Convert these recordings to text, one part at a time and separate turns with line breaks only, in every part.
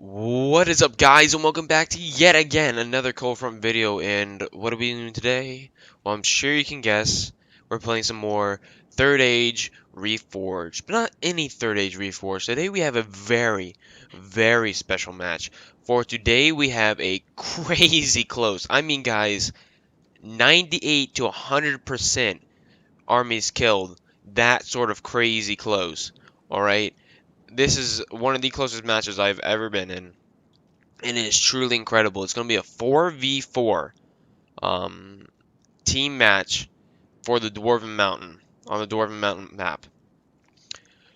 What is up, guys, and welcome back to yet again another Cold Front video. And what are we doing today? Well, I'm sure you can guess. We're playing some more Third Age Reforged, but not any Third Age Reforged. Today we have a very, very special match. For today we have a crazy close. I mean, guys, 98 to 100% armies killed. That sort of crazy close. All right, this is one of the closest matches I've ever been in. And it is truly incredible. It's going to be a 4v4 um, team match for the Dwarven Mountain on the Dwarven Mountain map.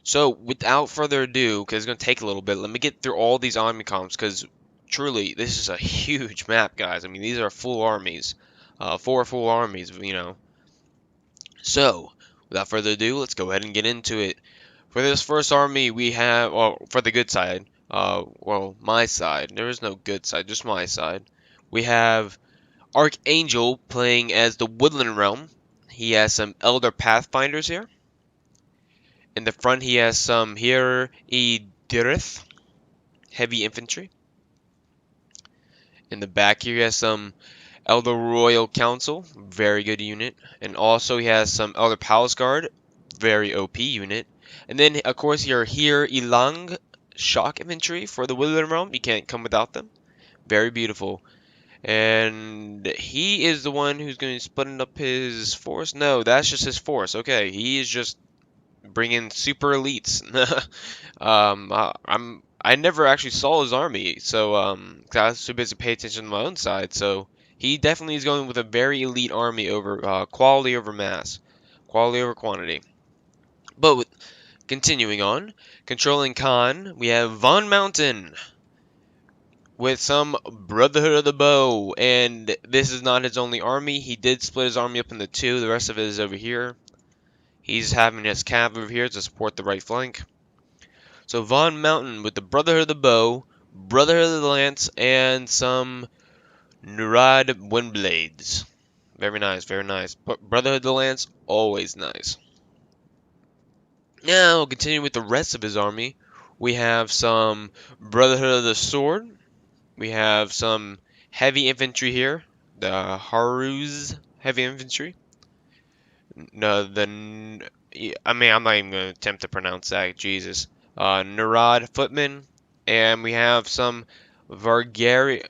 So without further ado, because it's going to take a little bit, let me get through all these army comps, because truly this is a huge map, guys. I mean, these are full armies, 4 full armies. So without further ado, let's go ahead and get into it. For this first army, we have, well, for the good side, well, my side. There is no good side, just my side. We have Archangel playing as the Woodland Realm. He has some Elder Pathfinders here. In the front, he has some here Idirith, heavy infantry. In the back here, he has some Elder Royal Council, very good unit. And also, he has some Elder Palace Guard, very OP unit. And then, of course, you're here Ilang Shock Infantry for the Woodland Realm. You can't come without them. Very beautiful. And he is the one who's going to split up his force. No, that's just his force. Okay, he is just bringing super elites. I never actually saw his army, so I was too busy to pay attention to my own side. So he definitely is going with a very elite army over quality over mass, quality over quantity. But continuing on, controlling Khan, we have Von Mountain with some Brotherhood of the Bow, and this is not his only army. He did split his army up into two. The rest of it is over here. He's having his cav over here to support the right flank. So Von Mountain with the Brotherhood of the Bow, Brotherhood of the Lance, and some Nurad Windblades. Very nice, very nice. But Brotherhood of the Lance, always nice. Now, continuing with the rest of his army, we have some Brotherhood of the Sword. We have some heavy infantry here, the Haruz heavy infantry. No, I'm not even going to attempt to pronounce that. Jesus. Narad footmen, and we have some Varaga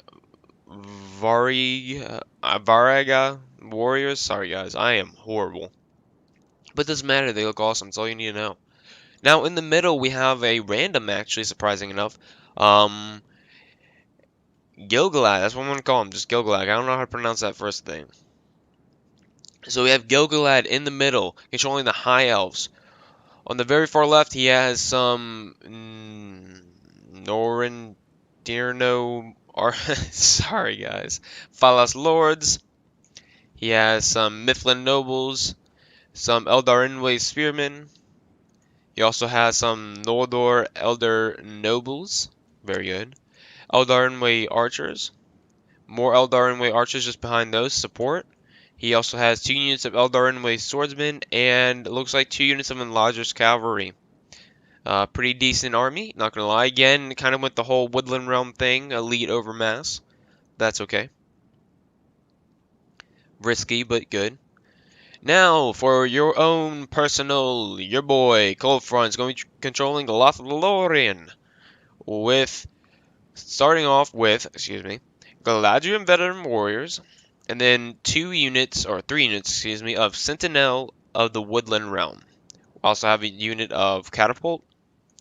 warriors. Sorry, guys, I am horrible. But it doesn't matter. They look awesome. That's all you need to know. Now, in the middle, we have a random, actually, surprising enough. Gilgalad, that's what I'm going to call him, just Gilgalad. I don't know how to pronounce that first thing. So we have Gilgalad in the middle, controlling the High Elves. On the very far left, he has some Norrøn sorry guys, Falas Lords. He has some Mifflin Nobles, some Eldarinway Spearmen. He also has some Noldor Elder Nobles, very good. Eldarinway Archers. More Eldarinway Archers just behind those, support. He also has 2 units of Eldarinway Swordsmen, and it looks like 2 units of Enlarger's Cavalry. Pretty decent army, not gonna lie. Again, kind of with the whole Woodland Realm thing, elite over mass. That's okay. Risky, but good. Now, for your own personal, your boy, Cold Front is going to be controlling Lothlorien with starting off with, Galadriel veteran warriors, and then 2 units, or 3 units, of Sentinel of the Woodland Realm. Also have a unit of catapult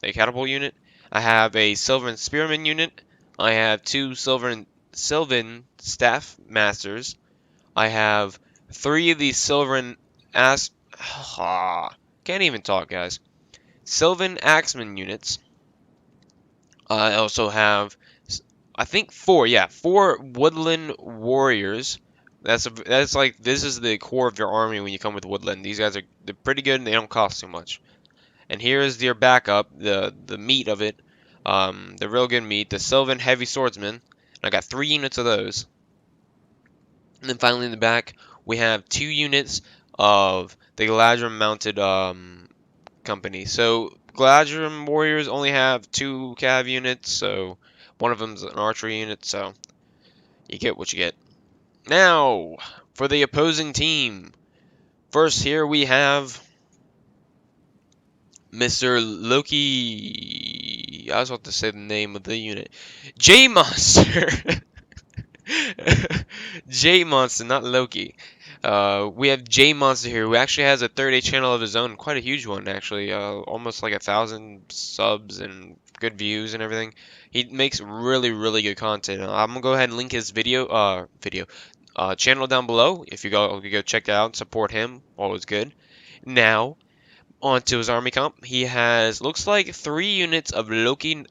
unit. I have a Sylvan Spearman unit. I have 2 Sylvan Staff Masters. I have 3 of these Sylvan can't even talk, guys. Sylvan Axeman units. I also have, I think 4 Woodland Warriors. That's like, this is the core of your army when you come with Woodland. They're pretty good and they don't cost too much. And here is your backup, the meat of it, the real good meat, the Sylvan Heavy Swordsman. I got 3 units of those. And then finally in the back, we have 2 units of the Galadriel mounted company. So Galadriel warriors only have 2 cav units, so One of them's an archery unit, so you get what you get. Now, for the opposing team. First, here we have Mr. Loki. I was about to say the name of the unit. J Monster. J Monster, not Loki. We have J Monster here, who actually has a third A channel of his own, quite a huge one actually, almost like 1,000 subs and good views and everything. He makes really, really good content. I'm gonna go ahead and link his channel down below. If you go check it out and support him, always good. Now, onto his army comp. He has, looks like 3 units of Loki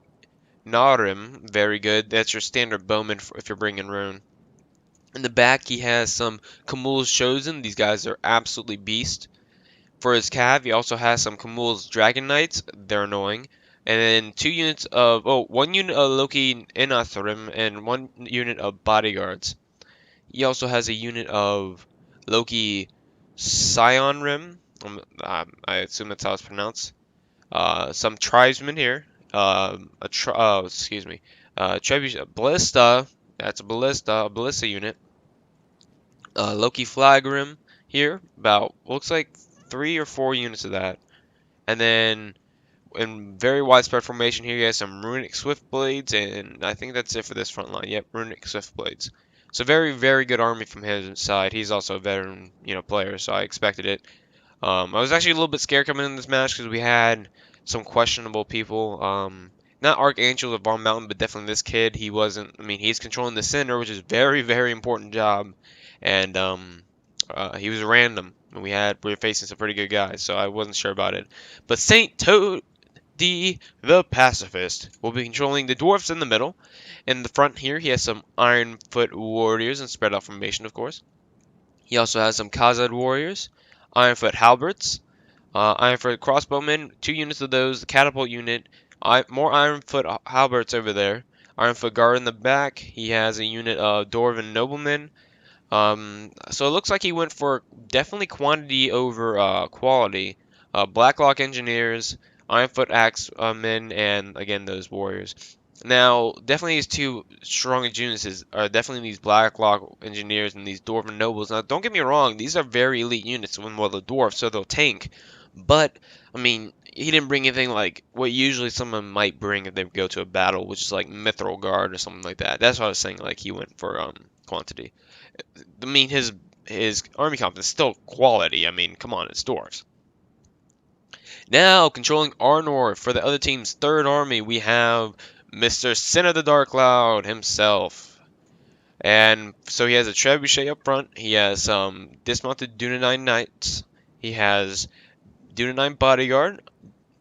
Narim. Very good. That's your standard bowman if you're bringing Rune. In the back, he has some Kamul's Chosen. These guys are absolutely beast. For his cav, he also has some Kamul's Dragon Knights. They're annoying. And then 2 units of, 1 unit of Loki Inatharim and 1 unit of Bodyguards. He also has a unit of Loki Scionrim. I assume that's how it's pronounced. Some tribesmen here. Excuse me. Ballista. That's a ballista unit. Loki Flagrim here. Looks like 3 or 4 units of that. And then in very widespread formation here, you have some Runic Swift Blades, and I think that's it for this front line. Yep, Runic Swift Blades. So very, very good army from his side. He's also a veteran, player, so I expected it. I was actually a little bit scared coming in this match because we had some questionable people. Not Archangel or Von Mountain, but definitely this kid. He wasn't. I mean, he's controlling the center, which is very, very important job, and he was random. And we were facing some pretty good guys, so I wasn't sure about it. But Saint Toad the Pacifist will be controlling the dwarfs in the middle. In the front here, he has some Ironfoot warriors and spread out formation, of course. He also has some Khazad warriors, Ironfoot halberds, Ironfoot crossbowmen, 2 units of those, the catapult unit, more Ironfoot halberds over there. Ironfoot guard in the back. He has a unit of Dwarven noblemen. So it looks like he went for definitely quantity over quality. Blacklock engineers, Ironfoot axemen, and again those warriors. Now, definitely these two strongest units are definitely these Blacklock engineers and these Dwarven nobles. Now, don't get me wrong; these are very elite units. Well, the dwarfs, so they'll tank. But I mean, he didn't bring anything like what usually someone might bring if they go to a battle, which is like Mithril Guard or something like that. That's what I was saying. Like he went for quantity. I mean, his army comp is still quality. I mean, come on, it's dwarves. Now, controlling Arnor for the other team's third army, we have Mr. Sin of the Dark Cloud himself. And so he has a trebuchet up front. He has some dismounted Dunedain Knights. He has Dunedain Bodyguard,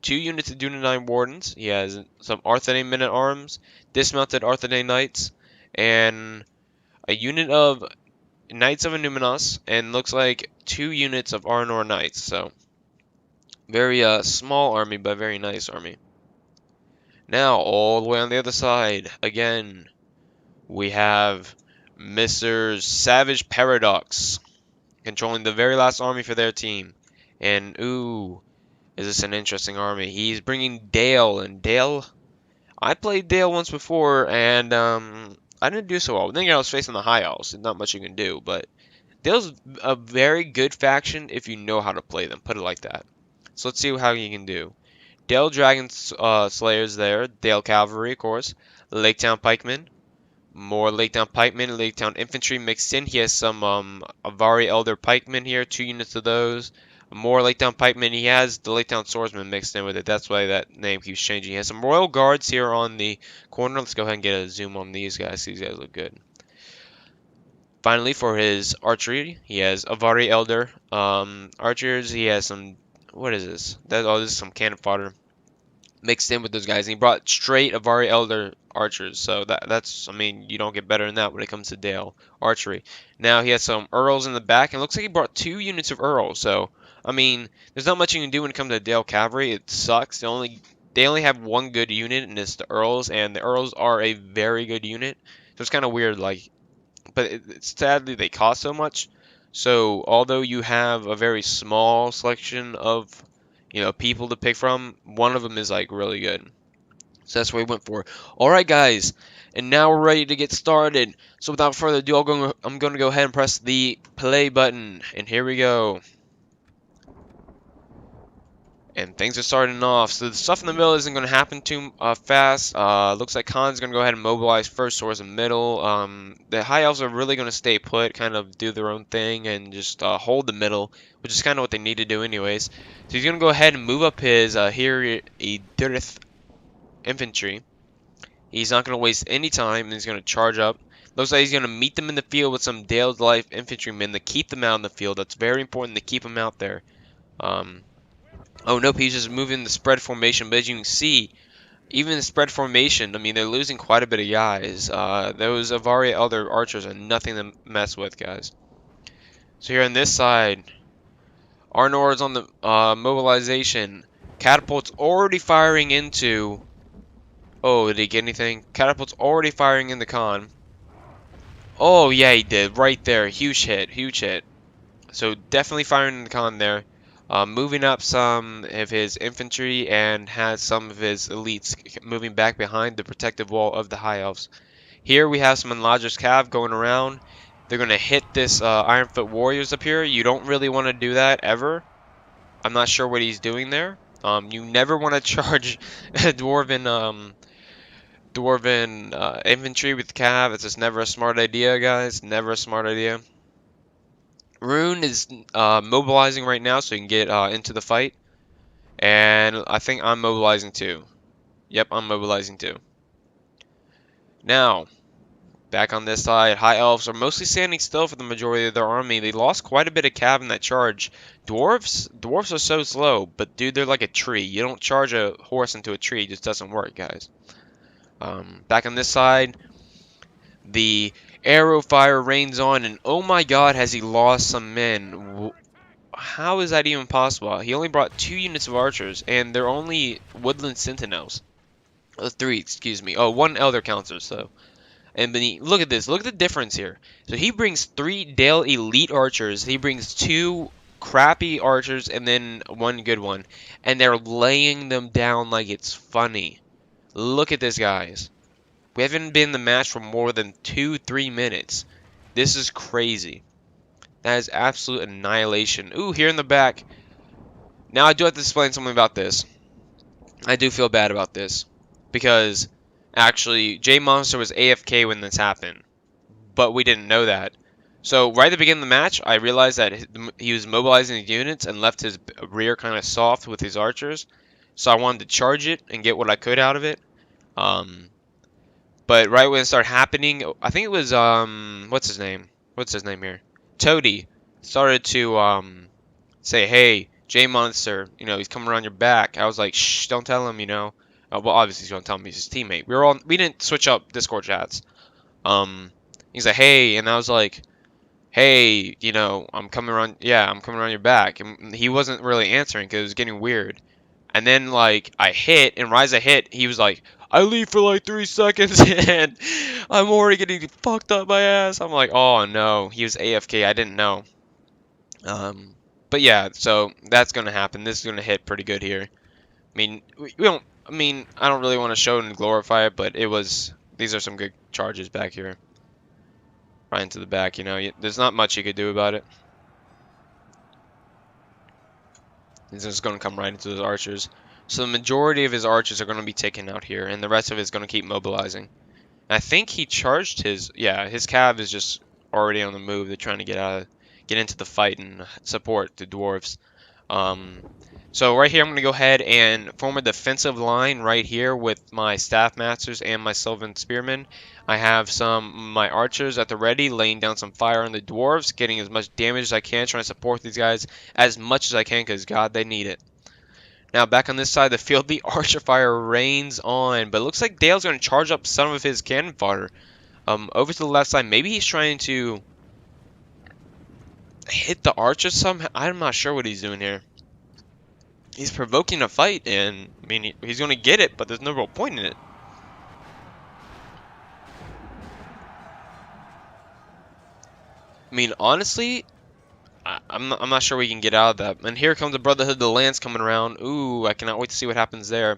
2 units of Dunedain Wardens. He has some Arthedain Men-at-Arms, dismounted Arthedain Knights, and a unit of Knights of Innuminos, and looks like 2 units of Arnor Knights. So very small army, but very nice army. Now, all the way on the other side, again, we have Mr. Savage Paradox controlling the very last army for their team. And, ooh, is this an interesting army? He's bringing Dale, and Dale, I played Dale once before, and I didn't do so well. Then I was facing the High Elves, not much you can do, but Dale's a very good faction if you know how to play them, put it like that. So let's see how you can do. Dale Dragon Slayers there, Dale Cavalry, of course, Laketown Pikemen, more Laketown Pikemen, Laketown Infantry mixed in. He has some Avari Elder Pikemen here, 2 units of those. More Laketown Pikemen. He has the Laketown Swordsman mixed in with it. That's why that name keeps changing. He has some Royal Guards here on the corner. Let's go ahead and get a zoom on these guys. These guys look good. Finally, for his archery, he has Avari Elder archers. He has some, what is this? This is some cannon fodder mixed in with those guys. And he brought straight Avari Elder archers. So that's, I mean, you don't get better than that when it comes to Dale archery. Now he has some Earls in the back, and it looks like he brought 2 units of Earls. So, I mean, there's not much you can do when it comes to Dale Cavalry. It sucks. They only have one good unit, and it's the Earls, and the Earls are a very good unit. So it's kind of weird, like, but sadly they cost so much. So although you have a very small selection of people to pick from, one of them is like really good. So that's what we went for. Alright, guys. And now we're ready to get started. So without further ado, I'm going to go ahead and press the play button. And here we go. And things are starting off. So the stuff in the middle isn't going to happen too fast. Looks like Khan's going to go ahead and mobilize first towards the middle. The High Elves are really going to stay put, kind of do their own thing, and just hold the middle, which is kind of what they need to do anyways. So he's going to go ahead and move up his Dirith infantry. He's not going to waste any time, and he's going to charge up. Looks like he's going to meet them in the field with some Dale's Life infantrymen to keep them out in the field. That's very important to keep them out there. Oh nope, he's just moving the spread formation, but as you can see, even the spread formation, I mean, they're losing quite a bit of guys. Those Avaria other archers are nothing to mess with, guys. So here on this side, Arnor's on the mobilization. Catapult's already firing into... Oh, did he get anything? Catapult's already firing in the Khan. Oh, yeah, he did. Right there. Huge hit. Huge hit. So definitely firing in the Khan there. Moving up some of his infantry and has some of his elites moving back behind the protective wall of the High Elves. Here we have some Enlarger's Cav going around. They're going to hit this Ironfoot Warriors up here. You don't really want to do that ever. I'm not sure what he's doing there. You never want to charge Dwarven infantry with Cav. It's just never a smart idea, guys. Never a smart idea. Rune is mobilizing right now so he can get into the fight. And I think I'm mobilizing too. Yep, I'm mobilizing too. Now, back on this side, High Elves are mostly standing still for the majority of their army. They lost quite a bit of cav in that charge. Dwarves are so slow, but dude, they're like a tree. You don't charge a horse into a tree, it just doesn't work, guys. Back on this side, the arrow fire rains on, and oh my god, has he lost some men. How is that even possible? He only brought 2 units of archers, and they're only woodland sentinels. 3, excuse me. Oh, 1 elder counselor, so. And then look at this. Look at the difference here. So he brings 3 Dale elite archers. He brings 2 crappy archers, and then 1 good one. And they're laying them down like it's funny. Look at this, guys. We haven't been in the match for more than 2-3 minutes. This is crazy. That is absolute annihilation. Ooh, here in the back. Now I do have to explain something about this. I do feel bad about this. Because, actually, J-Monster was AFK when this happened. But we didn't know that. So, right at the beginning of the match, I realized that he was mobilizing the units and left his rear kind of soft with his archers. So I wanted to charge it and get what I could out of it. But right when it started happening, I think it was, what's his name? What's his name here? Toady started to, say, hey, J-Monster, you know, he's coming around your back. I was like, shh, don't tell him, you know. Well, obviously he's going to tell me he's his teammate. We didn't switch up Discord chats. He's like, hey, and I was like, hey, you know, I'm coming around your back. And he wasn't really answering because it was getting weird. And then, like, I hit, and right as I hit, he was like, I leave for like 3 seconds, and I'm already getting fucked up my ass. I'm like, oh no, he was AFK, I didn't know. But yeah, so that's gonna happen. This is gonna hit pretty good here. I mean, I don't really want to show it and glorify it, but these are some good charges back here. Right into the back, you know, there's not much you could do about it. He's just going to come right into those archers. So the majority of his archers are going to be taken out here, and the rest of it is going to keep mobilizing. And I think he charged his cav is just already on the move. They're trying to get into the fight and support the dwarves. So right here, I'm going to go ahead and form a defensive line right here with my staff masters and my Sylvan spearmen. I have my archers at the ready, laying down some fire on the dwarves, getting as much damage as I can, trying to support these guys as much as I can, because God, they need it. Now back on this side of the field, the archer fire rains on, but it looks like Dale's going to charge up some of his cannon fodder. Over to the left side, maybe he's trying to hit the archers somehow. I'm not sure what he's doing here. He's provoking a fight, and I mean, he's going to get it, but there's no real point in it. I mean, honestly, I'm not sure we can get out of that. And here comes the Brotherhood of the Lance coming around. Ooh, I cannot wait to see what happens there.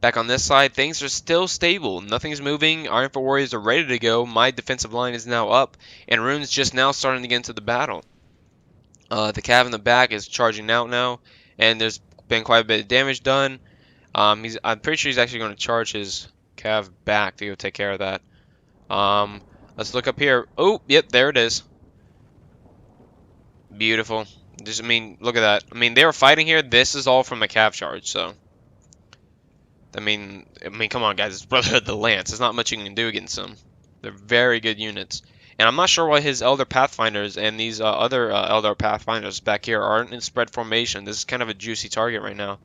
Back on this side, things are still stable. Nothing's moving. Ironfoot Warriors are ready to go. My defensive line is now up, and Rune's just now starting to get into the battle. The Cav in the back is charging out now, and there's been quite a bit of damage done. I'm pretty sure he's actually going to charge his Cav back to go take care of that. Let's look up here. Oh, yep, there it is. Beautiful. Just, I mean, look at that. I mean, they were fighting here. This is all from a Cav charge, so. I mean, come on, guys. It's Brotherhood of the Lance. There's not much you can do against them. They're very good units. And I'm not sure why his Elder Pathfinders and these other Elder Pathfinders back here aren't in spread formation. This is kind of a juicy target right now.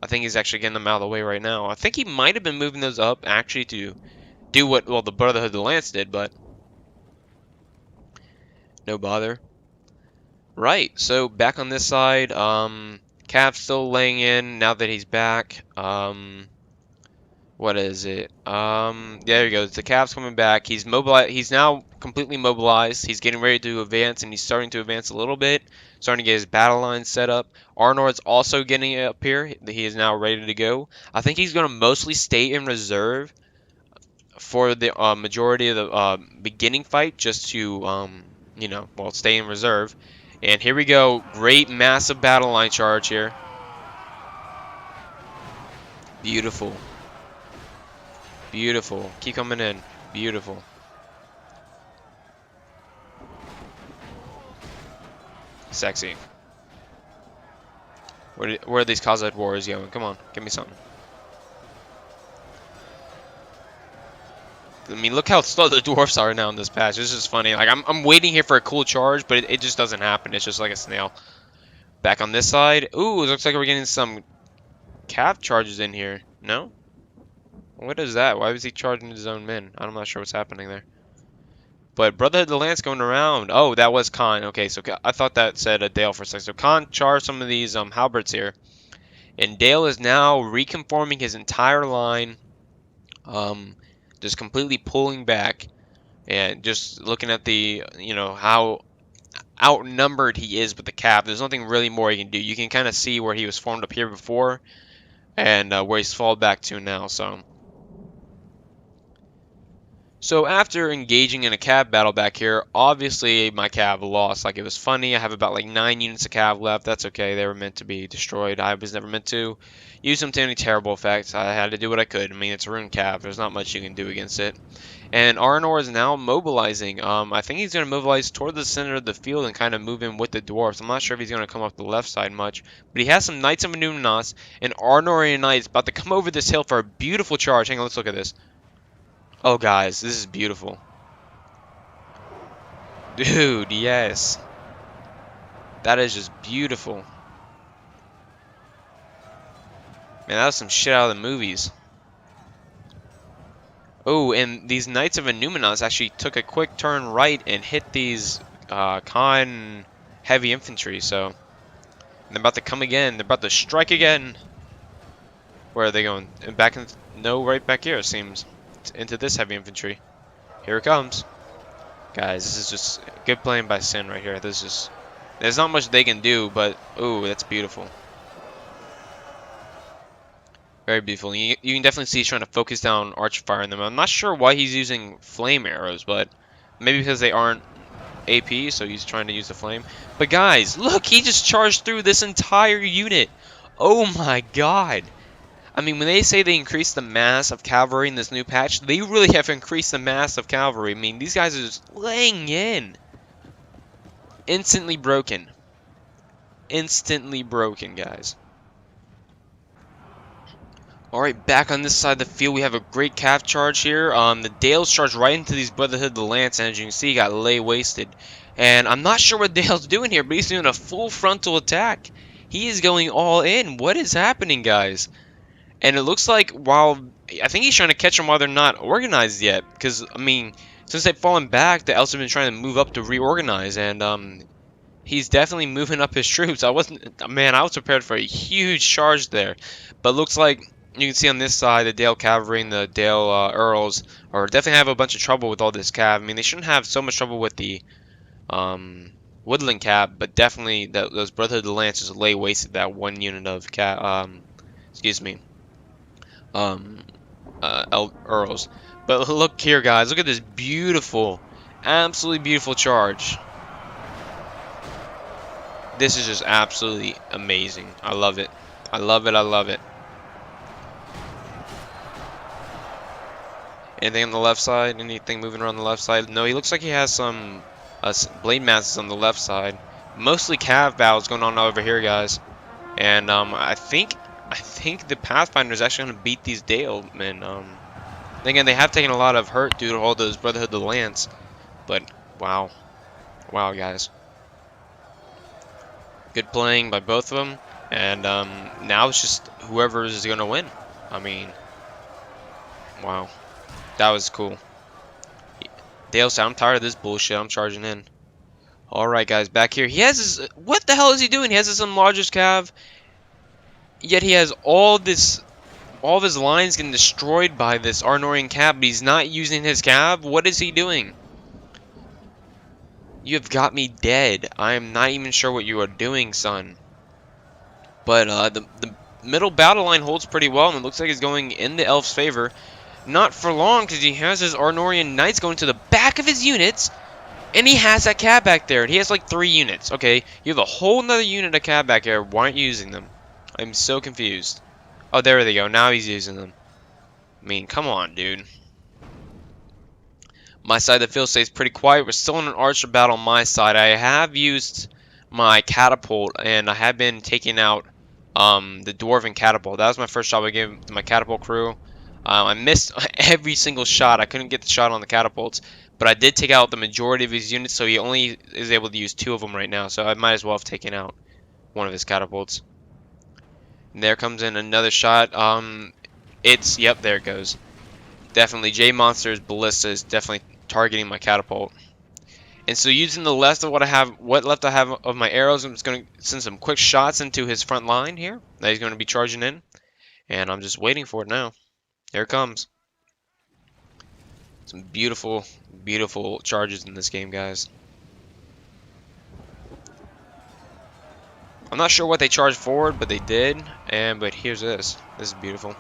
I think he's actually getting them out of the way right now. I think he might have been moving those up actually to do what, well, the Brotherhood of the Lance did, but no bother. Right, so back on this side, Cav's still laying in now that he's back. What is it? There he goes. The Cav's coming back. He's mobilized. He's now completely mobilized. He's getting ready to advance, and he's starting to advance a little bit. Starting to get his battle line set up. Arnor's also getting up here. He is now ready to go. I think he's going to mostly stay in reserve for the majority of the beginning fight, just to, you know, well, stay in reserve. And here we go. Great, massive battle line charge here. Beautiful. Beautiful. Keep coming in. Beautiful. Sexy. Where are these Khazad warriors going? Come on, give me something. I mean, look how slow the dwarfs are now in this patch. This is funny. Like, I'm waiting here for a cool charge, but it just doesn't happen. It's just like a snail. Back on this side. Ooh, it looks like we're getting some Cav charges in here. No? What is that? Why was he charging his own men? I'm not sure what's happening there. But Brotherhood of the Lance going around. Oh, that was Khan. Okay, so I thought that said a Dale for a second. So Khan charged some of these halberds here. And Dale is now reconforming his entire line. Just completely pulling back. And just looking at the, you know, how outnumbered he is with the Cav. There's nothing really more he can do. You can kind of see where he was formed up here before. And where he's fallen back to now, So after engaging in a Cav battle back here, obviously my Cav lost. Like, it was funny. I have about like 9 units of Cav left. That's okay. They were meant to be destroyed. I was never meant to use them to any terrible effects. I had to do what I could. I mean, it's a Rune Cav. There's not much you can do against it. And Arnor is now mobilizing. I think he's going to mobilize toward the center of the field and kind of move in with the dwarfs. I'm not sure if he's going to come up the left side much. But he has some Knights of Numenos. And Arnorian Knights about to come over this hill for a beautiful charge. Hang on, let's look at this. Oh, guys, this is beautiful. Dude, yes. That is just beautiful. Man, that was some shit out of the movies. Oh, and these Knights of Numenos actually took a quick turn right and hit these Khan heavy infantry, so they're about to come again. They're about to strike again. Where are they going? Back in, no, right back here, it seems. Into this heavy infantry. Here it comes. Guys, this is just good playing by Sin right here. This is, there's not much they can do, but ooh, that's beautiful. Very beautiful. You can definitely see he's trying to focus down Archfire in them. I'm not sure why he's using flame arrows, but maybe because they aren't AP, so he's trying to use the flame. But guys, look, he just charged through this entire unit. Oh my god. I mean, when they say they increased the mass of cavalry in this new patch, they really have increased the mass of cavalry. I mean, these guys are just laying in. Instantly broken. Instantly broken, guys. Alright, back on this side of the field, we have a great Cav charge here. The Dale's charged right into these Brotherhood of the Lance, and as you can see, he got lay wasted. And I'm not sure what Dale's doing here, but he's doing a full frontal attack. He is going all in. What is happening, guys? And it looks like while I think he's trying to catch them while they're not organized yet, because I mean, since they've fallen back, the Elves have been trying to move up to reorganize, and he's definitely moving up his troops. I was prepared for a huge charge there, but looks like you can see on this side the Dale Cavalry and the Dale Earls are definitely have a bunch of trouble with all this Cav. I mean, they shouldn't have so much trouble with the Woodland Cav, but definitely those Brotherhood of the Lance just lay wasted that one unit of Cav. Excuse me. um, Earls. But look here, guys. Look at this beautiful, absolutely beautiful charge. This is just absolutely amazing. I love it. I love it. I love it. Anything on the left side? Anything moving around the left side? No, he looks like he has some blade masses on the left side. Mostly cav battles going on over here, guys. And I think the Pathfinder is actually going to beat these Dalemen. Again, they have taken a lot of hurt due to all those Brotherhood of the Lance. But wow, wow, guys, good playing by both of them. And now it's just whoever is going to win. I mean, wow, that was cool. Dale said, "I'm tired of this bullshit. I'm charging in." All right, guys, back here. He has his. What the hell is he doing? He has his enlarged cav. Yet he has all of his lines getting destroyed by this Arnorian cab, but he's not using his cab? What is he doing? You have got me dead. I am not even sure what you are doing, son. But the middle battle line holds pretty well, and it looks like it's going in the elf's favor. Not for long, because he has his Arnorian knights going to the back of his units, and he has that cab back there. He has like 3 units. Okay, you have a whole nother unit of cab back there. Why aren't you using them? I'm so confused. Oh, there they go. Now he's using them. I mean, come on, dude. My side of the field stays pretty quiet. We're still in an archer battle on my side. I have used my catapult, and I have been taking out the Dwarven catapult. That was my first shot I gave to my catapult crew. I missed every single shot. I couldn't get the shot on the catapults, but I did take out the majority of his units, so he only is able to use 2 of them right now. So I might as well have taken out one of his catapults. And there comes in another shot. Yep, there it goes. Definitely, J Monster's ballista is definitely targeting my catapult. And so using the left of what left I have of my arrows, I'm just going to send some quick shots into his front line here that he's going to be charging in. And I'm just waiting for it now. Here it comes. Some beautiful, beautiful charges in this game, guys. I'm not sure what they charged forward, but they did. But here's this. This is beautiful.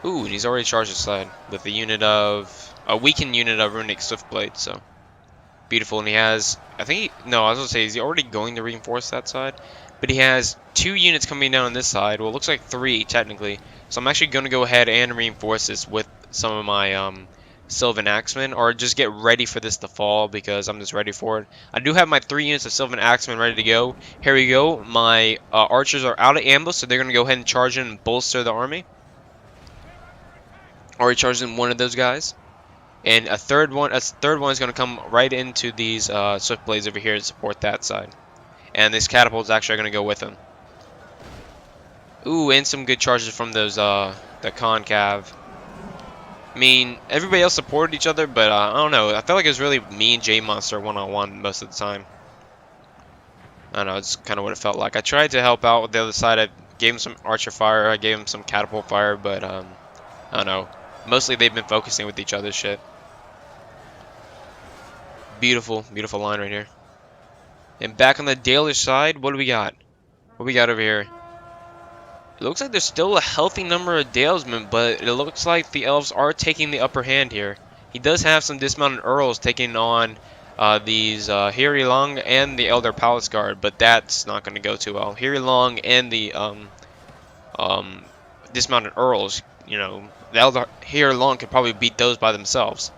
Ooh, and he's already charged his side with a weakened unit of Runic Swiftblade, so beautiful. And he has, I was gonna say, is he already going to reinforce that side? But he has 2 units coming down on this side. Well, it looks like 3 technically. So I'm actually going to go ahead and reinforce this with some of my Sylvan Axemen, or just get ready for this to fall because I'm just ready for it. I do have my 3 units of Sylvan Axemen ready to go. Here we go. My archers are out of ambush, so they're going to go ahead and charge in and bolster the army. Already charged in one of those guys, and a third one is going to come right into these swift blades over here to support that side, and this catapult is actually going to go with them. Ooh, and some good charges from those the concav. I mean, everybody else supported each other, but I don't know. I felt like it was really me and J Monster one-on-one most of the time. I don't know. It's kind of what it felt like. I tried to help out with the other side. I gave him some archer fire. I gave him some catapult fire, but I don't know. Mostly they've been focusing with each other's shit. Beautiful, beautiful line right here. And back on the Dalish side, what do we got? What do we got over here? It looks like there's still a healthy number of Dalesmen, but it looks like the elves are taking the upper hand here. He does have some dismounted Earls taking on these Hiri Long and the Elder Palace Guard, but that's not going to go too well. Hiri Long and the dismounted Earls, you know, the Elder Hiri Long could probably beat those by themselves.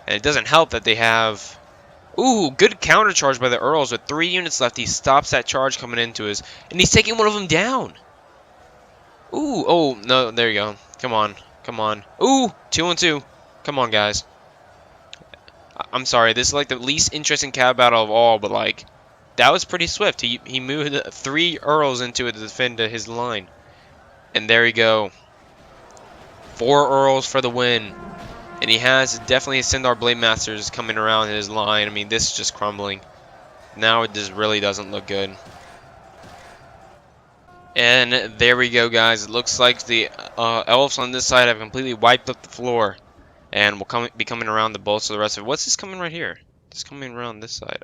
And it doesn't help that they have... Ooh, good counter charge by the Earls. With 3 units left, he stops that charge coming into his... And he's taking one of them down. Ooh, oh, no, there you go. Come on, come on. Ooh, 2-on-2. Come on, guys. I'm sorry, this is like the least interesting cab battle of all, but like, that was pretty swift. He moved 3 Earls into it to defend his line. And there you go. 4 Earls for the win. And he has definitely Sindar Blade Masters coming around his line. I mean, this is just crumbling. Now it just really doesn't look good. And there we go, guys. It looks like the elves on this side have completely wiped up the floor. And will be coming around the bolts of the rest of it. What's this coming right here? It's coming around this side.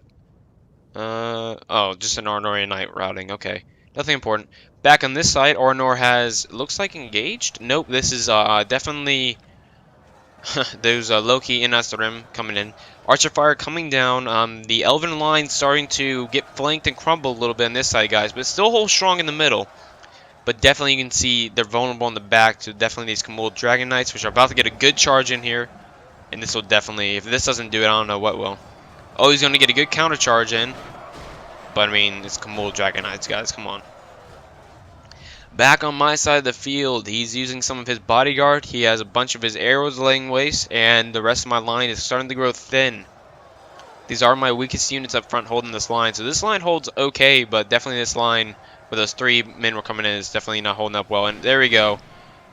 Oh, just an Arnorian Knight routing. Okay. Nothing important. Back on this side, Ornor has, looks like engaged? Nope, this is definitely those Loki in Rim coming in. Archer fire coming down. The Elven line starting to get flanked and crumble a little bit on this side, guys, but still hold strong in the middle. But definitely you can see they're vulnerable on the back to definitely these Kamul Dragon Knights, which are about to get a good charge in here. And this will definitely, if this doesn't do it, I don't know what will. Oh, he's going to get a good counter charge in. But I mean, it's Kamul Dragon Knights, guys, come on. Back on my side of the field, he's using some of his bodyguard. He has a bunch of his arrows laying waste, and the rest of my line is starting to grow thin. These are my weakest units up front holding this line. So this line holds okay, but definitely this line where those 3 men were coming in is definitely not holding up well. And there we go.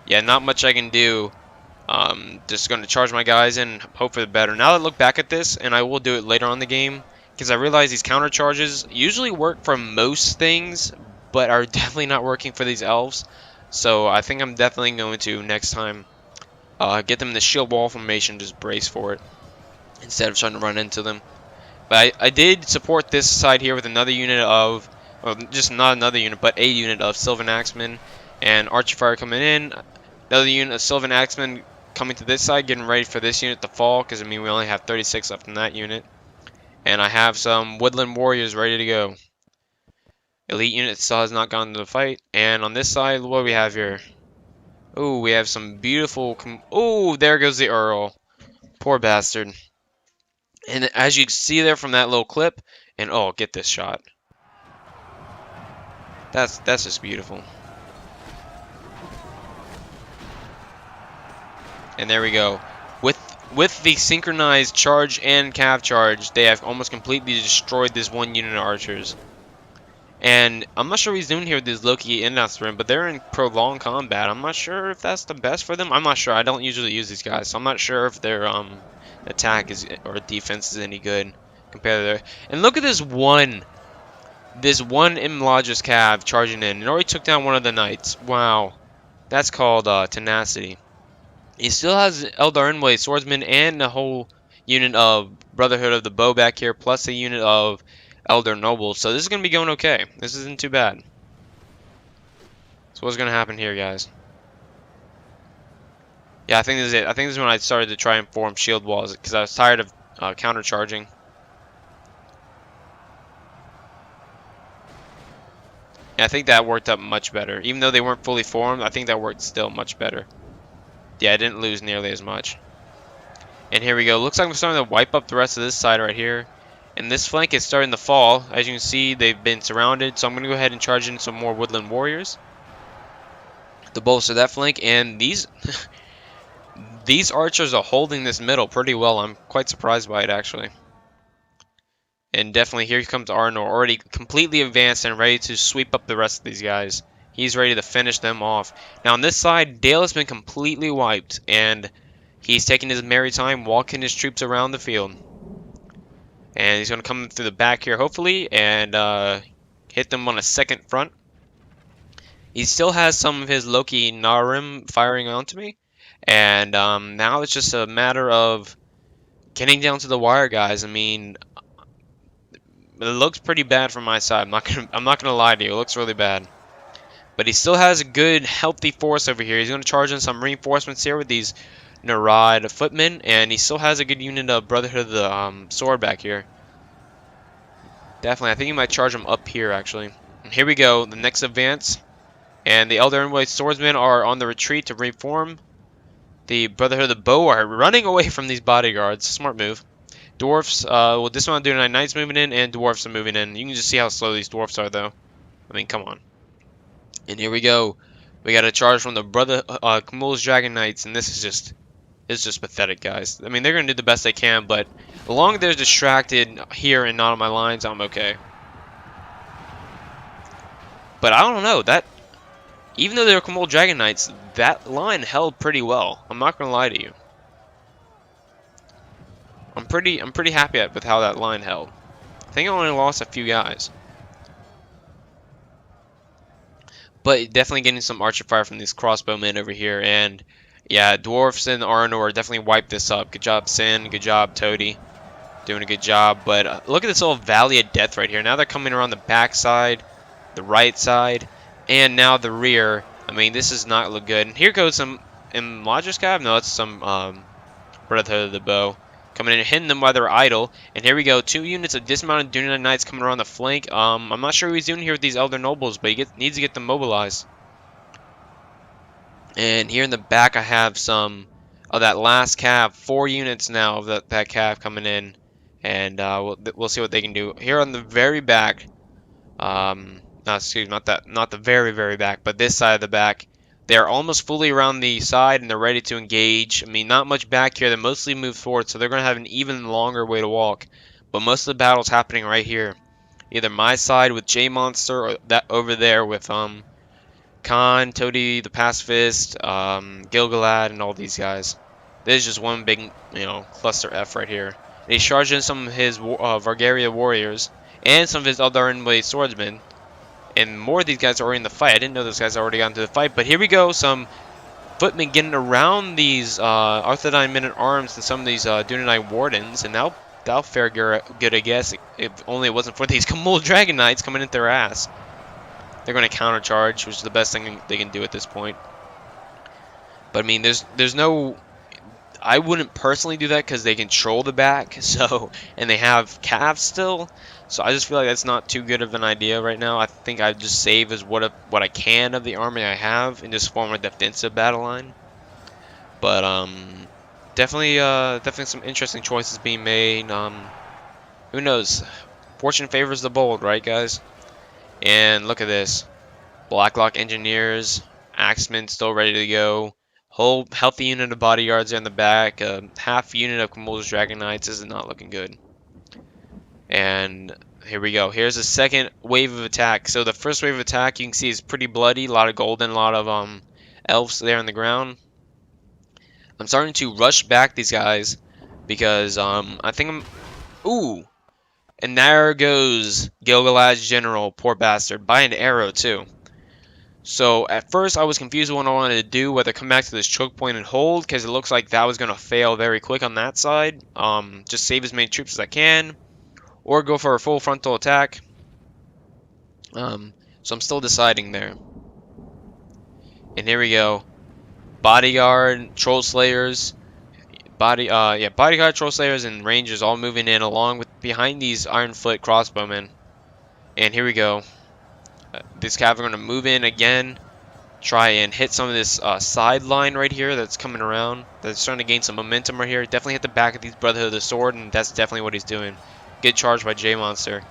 Yeah, not much I can do. Just going to charge my guys and hope for the better. Now that I look back at this, and I will do it later on in the game, because I realize these counter charges usually work for most things, but are definitely not working for these elves. So I think I'm definitely going to, next time, get them in the shield wall formation, just brace for it, instead of trying to run into them. But I did support this side here with another unit of, well, just not another unit, but a unit of Sylvan Axemen and Archer Fire coming in. Another unit of Sylvan Axemen coming to this side, getting ready for this unit to fall, because I mean we only have 36 left in that unit. And I have some Woodland Warriors ready to go. Elite unit still has not gone to the fight. And on this side, what do we have here? Oh, we have some beautiful... Oh, there goes the Earl. Poor bastard. And as you can see there from that little clip, and oh, get this shot. That's just beautiful. And there we go. With the synchronized charge and cav charge, they have almost completely destroyed this one unit of archers. And I'm not sure what he's doing here with this Loki and Rim, but they're in prolonged combat. I'm not sure if that's the best for them. I'm not sure. I don't usually use these guys, so I'm not sure if their attack is or defense is any good compared to their. And look at this one Imlogis cav charging in. It already took down one of the knights. Wow, that's called tenacity. He still has Eldar Inway swordsman and a whole unit of Brotherhood of the Bow back here, plus a unit of Elder Nobles. So this is going to be going okay. This isn't too bad. So what's going to happen here, guys? Yeah, I think this is it. I think this is when I started to try and form shield walls, because I was tired of counter-charging. And I think that worked up much better. Even though they weren't fully formed, I think that worked still much better. Yeah, I didn't lose nearly as much. And here we go. Looks like I'm starting to wipe up the rest of this side right here. And this flank is starting to fall. As you can see, they've been surrounded. So I'm going to go ahead and charge in some more Woodland Warriors to bolster that flank. And these these archers are holding this middle pretty well. I'm quite surprised by it, actually. And definitely here comes Arnor, already completely advanced and ready to sweep up the rest of these guys. He's ready to finish them off. Now on this side, Dale has been completely wiped, and he's taking his merry time walking his troops around the field. And he's going to come through the back here, hopefully, and hit them on a second front. He still has some of his Loki Narim firing onto me. And now it's just a matter of getting down to the wire, guys. I mean, it looks pretty bad from my side. I'm not gonna lie to you. It looks really bad. But he still has a good, healthy force over here. He's going to charge in some reinforcements here with these Narad footmen, and he still has a good unit of Brotherhood of the Sword back here. Definitely, I think he might charge him up here, actually. And here we go, the next advance. And the Elder Envoy Swordsmen are on the retreat to reform. The Brotherhood of the Bow are running away from these bodyguards. Smart move. Dwarfs, well, this one I'm doing, Knights moving in, and Dwarfs are moving in. You can just see how slow these Dwarfs are, though. I mean, come on. And here we go. We got a charge from the Kamul's Dragon Knights, and this is just, it's just pathetic, guys. I mean, they're going to do the best they can, but as long as they're distracted here and not on my lines, I'm okay. But I don't know, that, even though they were Kamul Dragon Knights, that line held pretty well. I'm not going to lie to you. I'm pretty happy with how that line held. I think I only lost a few guys. But definitely getting some archer fire from these crossbowmen over here. And yeah, Dwarfs and Arnor definitely wiped this up. Good job, Sin. Good job, Toady. Doing a good job. But look at this little Valley of Death right here. Now they're coming around the backside. the right side, and now the rear. I mean, this does not look good. And here goes some Imlodger's Cav. No, it's some Brotherhood of the Bow coming in and hitting them while they're idle. And here we go, 2 units of dismounted Dunedain Knights coming around the flank. I'm not sure what he's doing here with these Elder Nobles, but he needs to get them mobilized. And here in the back, I have some of that last cav. 4 units now of that cav coming in, and we'll see what they can do. Here on the very back, no, excuse me, not the very back, but this side of the back. They're almost fully around the side, and they're ready to engage. I mean, not much back here. They mostly moved forward, so they're going to have an even longer way to walk. But most of the battle's happening right here. Either my side with J-Monster, or that over there with Khan, Toady the Pacifist, Gilgalad, and all these guys. This is just one big, cluster F right here. And he's charging some of his Vargaria warriors and some of his Eldarin Blade swordsmen. And more of these guys are already in the fight. I didn't know those guys already got into the fight. But here we go. Some footmen getting around these Arthedain men-at-arms and some of these Dunedain wardens. And that'll fare good, I guess, if only it wasn't for these Kamul Dragon Knights coming into their ass. They're going to countercharge, which is the best thing they can do at this point. But I mean, there's no... I wouldn't personally do that because they control the back, and they have calves still. So I just feel like that's not too good of an idea right now. I think I'd just save as what I can of the army I have and just form a defensive battle line. But definitely some interesting choices being made. Who knows? Fortune favors the bold, right, guys? And look at this. Blacklock Engineers, Axemen still ready to go. Whole healthy unit of bodyguards there in the back. Half unit of Kamul's Dragon Knights. This is not looking good. And here we go. Here's the second wave of attack. So the first wave of attack you can see is pretty bloody. A lot of golden, a lot of elves there on the ground. I'm starting to rush back these guys because I think I'm... Ooh! And there goes Gilgalad's general, poor bastard, by an arrow too. So at first I was confused what I wanted to do, whether come back to this choke point and hold, because it looks like that was going to fail very quick on that side. Just save as many troops as I can, or go for a full frontal attack. So I'm still deciding there. And here we go. Bodyguard, Troll Slayers, Bodyguard, Troll Slayers, and Rangers all moving in along with behind these Ironfoot crossbowmen. And here we go. These cav are going to move in again, try and hit some of this sideline right here that's coming around. That's starting to gain some momentum right here. Definitely hit the back of these Brotherhood of the Sword, and that's definitely what he's doing. Good charge by J-Monster.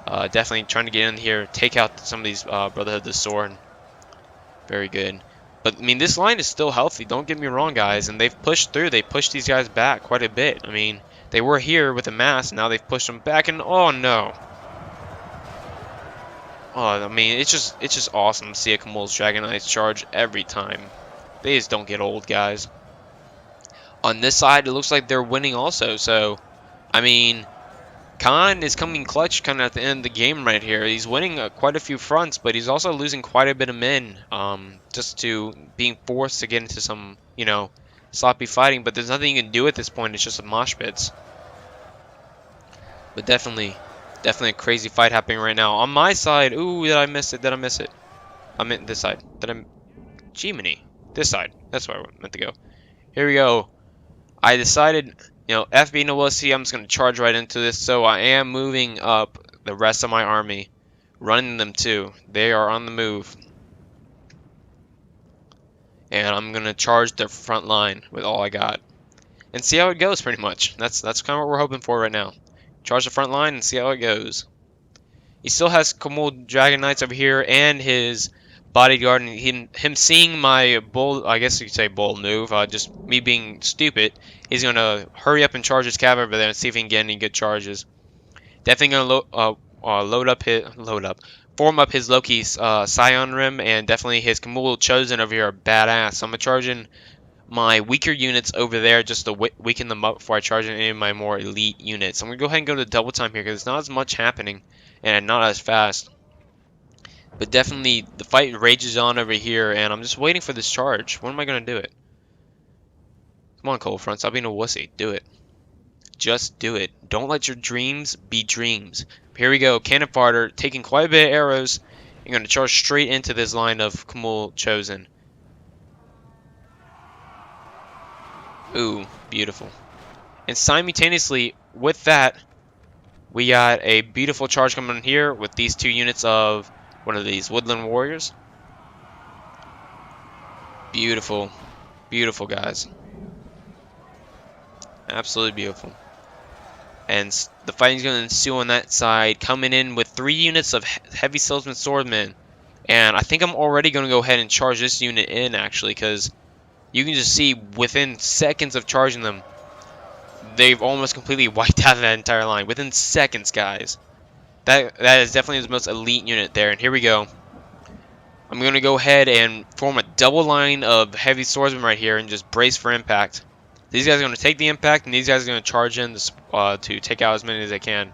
Definitely trying to get in here, take out some of these Brotherhood of the Sword. Very good. But, I mean, this line is still healthy. Don't get me wrong, guys. And they've pushed through. They pushed these guys back quite a bit. I mean, they were here with a mass, and now they've pushed them back, and oh, no. Oh, I mean, it's just awesome to see a Kamul's Dragon Knights charge every time. They just don't get old, guys. On this side, it looks like they're winning also. So, I mean, Khan is coming clutch kind of at the end of the game right here. He's winning quite a few fronts, but he's also losing quite a bit of men just to being forced to get into some, sloppy fighting. But there's nothing you can do at this point. It's just a mosh pits. But definitely a crazy fight happening right now. On my side, ooh, did I miss it? Did I miss it? I meant this side. Jiminy. This side. That's where I meant to go. Here we go. I decided, F being a wussy, I'm just going to charge right into this. So I am moving up the rest of my army. Running them too. They are on the move. And I'm going to charge their front line with all I got. And see how it goes, pretty much. That's kind of what we're hoping for right now. Charge the front line and see how it goes. He still has Kamul Dragon Knights over here and his bodyguard, and him seeing my bold, I guess you could say bold move, just me being stupid, he's going to hurry up and charge his cav over there and see if he can get any good charges. Definitely going to form up his Loki's Scion Rim, and definitely his Kamul Chosen over here are badass. So I'm going to charge in my weaker units over there just to weaken them up before I charge in any of my more elite units. I'm going to go ahead and go to double time here because there's not as much happening and not as fast. But definitely the fight rages on over here, and I'm just waiting for this charge. When am I going to do it? Come on, Cold Front, stop being a wussy. Do it. Just do it. Don't let your dreams be dreams. Here we go. Cannon Farter taking quite a bit of arrows and going to charge straight into this line of Khmul Chosen. Ooh, beautiful. And simultaneously with that, we got a beautiful charge coming in here with these 2 units of one of these Woodland Warriors. Beautiful. Beautiful, guys. Absolutely beautiful. And the fighting's going to ensue on that side, coming in with 3 units of heavy swordsmen swordmen. And I think I'm already going to go ahead and charge this unit in, actually, because you can just see within seconds of charging them, they've almost completely wiped out that entire line. Within seconds, guys. That is definitely the most elite unit there. And here we go. I'm going to go ahead and form a double line of heavy swordsmen right here and just brace for impact. These guys are going to take the impact, and these guys are going to charge in to take out as many as they can.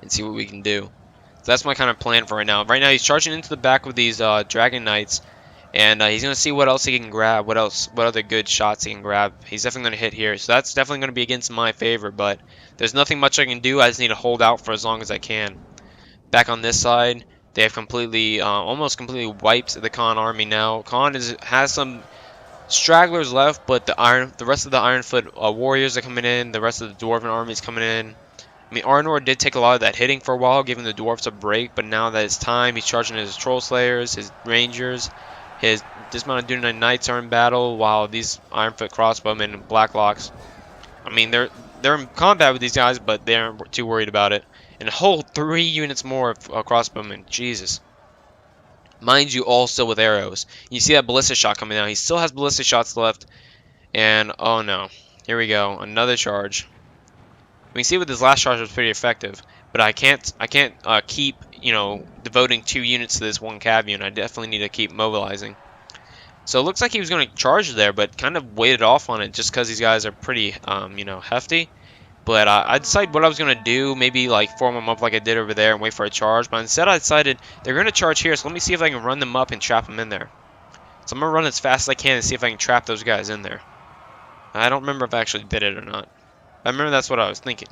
And see what we can do. So that's my kind of plan for right now. Right now, he's charging into the back with these Dragon Knights. And he's going to see what else he can grab, what other good shots he can grab. He's definitely going to hit here. So that's definitely going to be against my favor, but there's nothing much I can do. I just need to hold out for as long as I can. Back on this side, they have completely, almost completely wiped the Khan army now. Khan has some stragglers left, but the rest of the Ironfoot warriors are coming in. The rest of the Dwarven army is coming in. I mean, Arnor did take a lot of that hitting for a while, giving the dwarves a break, but now that it's time, he's charging his Troll Slayers, his Rangers, his dismounted Dunedain Knights are in battle, while these Ironfoot crossbowmen and Blacklocks, I mean, they're in combat with these guys, but they aren't too worried about it. And a whole 3 units more of crossbowmen, Jesus. Mind you, all still with arrows. You see that ballista shot coming out. He still has ballista shots left, and oh no, here we go, another charge. We can see with his last charge was pretty effective, but I can't keep, you know, devoting 2 units to this 1 cav unit. I definitely need to keep mobilizing. So it looks like he was going to charge there, but kind of waited off on it just because these guys are pretty, you know, hefty. But I decided what I was going to do, maybe like form them up like I did over there and wait for a charge. But instead I decided they're going to charge here, so let me see if I can run them up and trap them in there. So I'm going to run as fast as I can and see if I can trap those guys in there. I don't remember if I actually did it or not. I remember that's what I was thinking.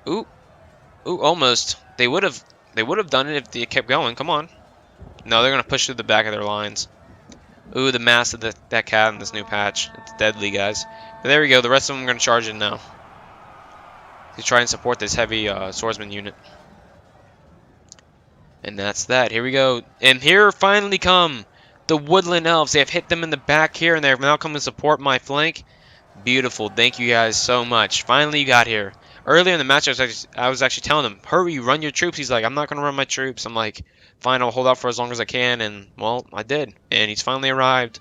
Ooh, almost. They would have done it if they kept going. Come on. No, they're gonna push through the back of their lines. Ooh, the mass of that cav in this new patch. It's deadly, guys. But there we go. The rest of them are gonna charge in now to try and support this heavy swordsman unit. And that's that. Here we go. And here finally come the Woodland Elves. They have hit them in the back here, and they have now come to support my flank. Beautiful. Thank you guys so much. Finally, you got here. Earlier in the match, I was actually telling him, hurry, run your troops. He's like, I'm not going to run my troops. I'm like, fine, I'll hold out for as long as I can. And, well, I did. And he's finally arrived.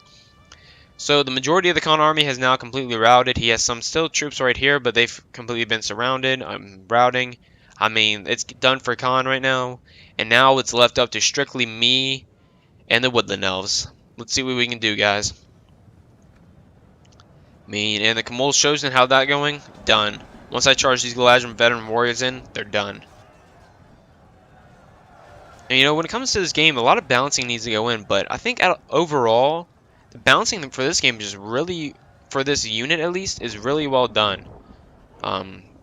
So the majority of the Khan army has now completely routed. He has some still troops right here, but they've completely been surrounded. I'm routing. I mean, it's done for Khan right now. And now it's left up to strictly me and the Woodland Elves. Let's see what we can do, guys. I mean, and the Khmul Chosen, how that going? Done. Once I charge these Galadriel veteran warriors in, they're done. And you know, when it comes to this game, a lot of balancing needs to go in, but I think overall, the balancing for this game is really, for this unit at least, is really well done.